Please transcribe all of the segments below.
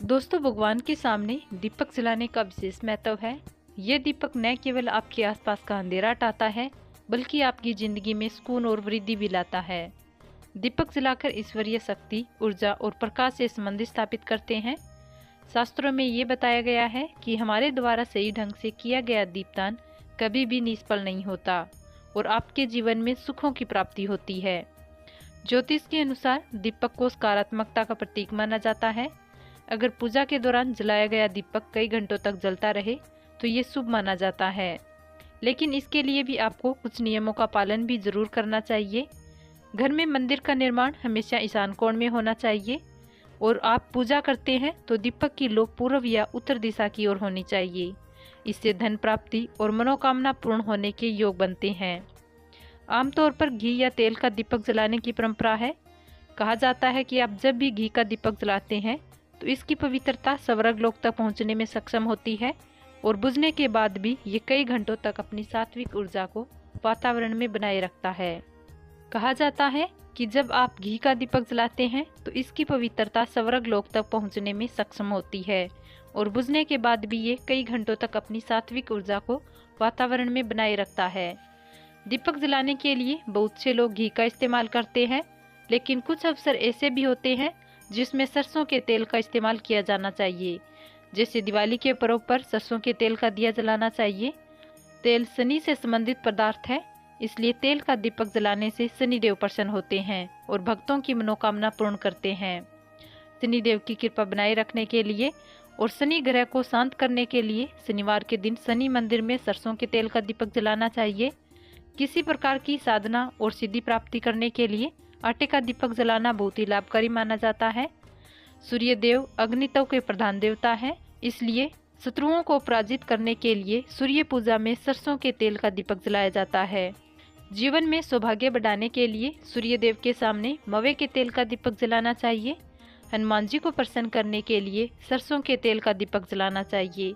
दोस्तों, भगवान के सामने दीपक जलाने का विशेष महत्व है। यह दीपक न केवल आपके आसपास का अंधेरा हटाता है, बल्कि आपकी जिंदगी में सुकून और वृद्धि भी लाता है। दीपक जलाकर ईश्वरीय शक्ति, ऊर्जा और प्रकाश से संबंध स्थापित करते हैं। शास्त्रों में ये बताया गया है कि हमारे द्वारा सही ढंग से किया गया दीपदान कभी भी निष्फल नहीं होता और आपके जीवन में सुखों की प्राप्ति होती है। ज्योतिष के अनुसार दीपक को सकारात्मकता का प्रतीक माना जाता है। अगर पूजा के दौरान जलाया गया दीपक कई घंटों तक जलता रहे तो ये शुभ माना जाता है, लेकिन इसके लिए भी आपको कुछ नियमों का पालन भी जरूर करना चाहिए। घर में मंदिर का निर्माण हमेशा ईशान कोण में होना चाहिए और आप पूजा करते हैं तो दीपक की लो पूर्व या उत्तर दिशा की ओर होनी चाहिए। इससे धन प्राप्ति और मनोकामना पूर्ण होने के योग बनते हैं। आमतौर पर घी या तेल का दीपक जलाने की परंपरा है। कहा जाता है कि आप जब भी घी का दीपक जलाते हैं तो इसकी पवित्रता स्वर्ग लोक तक पहुंचने में सक्षम होती है और बुझने के बाद भी ये कई घंटों तक अपनी सात्विक ऊर्जा को वातावरण में बनाए रखता है। कहा जाता है कि जब आप घी का दीपक जलाते हैं तो इसकी पवित्रता स्वर्ग लोक तक पहुंचने में सक्षम होती है और बुझने के बाद भी ये कई घंटों तक अपनी सात्विक ऊर्जा को वातावरण में बनाए रखता है। दीपक जलाने के लिए बहुत से लोग घी का इस्तेमाल करते हैं, लेकिन कुछ अवसर ऐसे भी होते हैं जिसमें सरसों के तेल का इस्तेमाल किया जाना चाहिए। जैसे दिवाली के पर्व पर सरसों के तेल का दिया जलाना चाहिए। तेल शनि से संबंधित पदार्थ है, इसलिए तेल का दीपक जलाने से शनिदेव प्रसन्न होते हैं और भक्तों की मनोकामना पूर्ण करते हैं। शनिदेव की कृपा बनाए रखने के लिए और शनि ग्रह को शांत करने के लिए शनिवार के दिन शनि मंदिर में सरसों के तेल का दीपक जलाना चाहिए। किसी प्रकार की साधना और सिद्धि प्राप्ति करने के लिए आटे का दीपक जलाना बहुत ही लाभकारी माना जाता है। सूर्य देव अग्नितव के प्रधान देवता है, इसलिए शत्रुओं को पराजित करने के लिए सूर्य पूजा में सरसों के तेल का दीपक जलाया जाता है। जीवन में सौभाग्य बढ़ाने के लिए सूर्य देव के सामने मवे के तेल का दीपक जलाना चाहिए। हनुमान जी को प्रसन्न करने के लिए सरसों के तेल का दीपक जलाना चाहिए।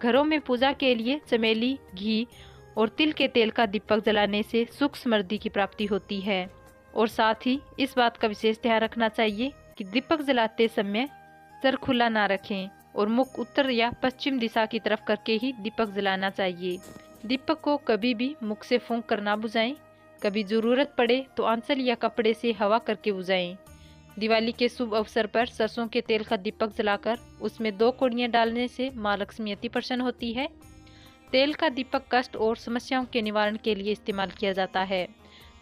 घरों में पूजा के लिए चमेली, घी और तिल के तेल का दीपक जलाने से सुख समृद्धि की प्राप्ति होती है। और साथ ही इस बात का विशेष ध्यान रखना चाहिए कि दीपक जलाते समय सर खुला ना रखें और मुख उत्तर या पश्चिम दिशा की तरफ करके ही दीपक जलाना चाहिए। दीपक को कभी भी मुख से फूंक कर ना बुझाएं। कभी जरूरत पड़े तो आंचल या कपड़े से हवा करके बुझाएं। दिवाली के शुभ अवसर पर सरसों के तेल का दीपक जलाकर उसमें 2 कौड़ियां डालने से माँ लक्ष्मी अति प्रसन्न होती है। तेल का दीपक कष्ट और समस्याओं के निवारण के लिए इस्तेमाल किया जाता है,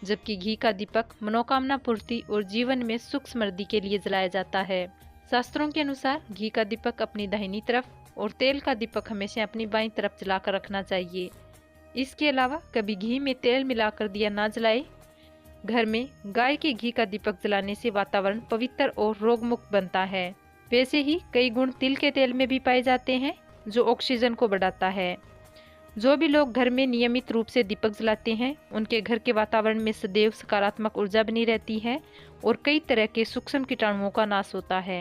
जबकि घी का दीपक मनोकामना पूर्ति और जीवन में सुख समृद्धि के लिए जलाया जाता है। शास्त्रों के अनुसार घी का दीपक अपनी दाहिनी तरफ और तेल का दीपक हमेशा अपनी बाईं तरफ जलाकर रखना चाहिए। इसके अलावा कभी घी में तेल मिलाकर दिया ना जलाए। घर में गाय के घी का दीपक जलाने से वातावरण पवित्र और रोगमुक्त बनता है। वैसे ही कई गुण तिल के तेल में भी पाए जाते हैं जो ऑक्सीजन को बढ़ाता है। जो भी लोग घर में नियमित रूप से दीपक जलाते हैं उनके घर के वातावरण में सदैव सकारात्मक ऊर्जा बनी रहती है और कई तरह के सूक्ष्म कीटाणुओं का नाश होता है।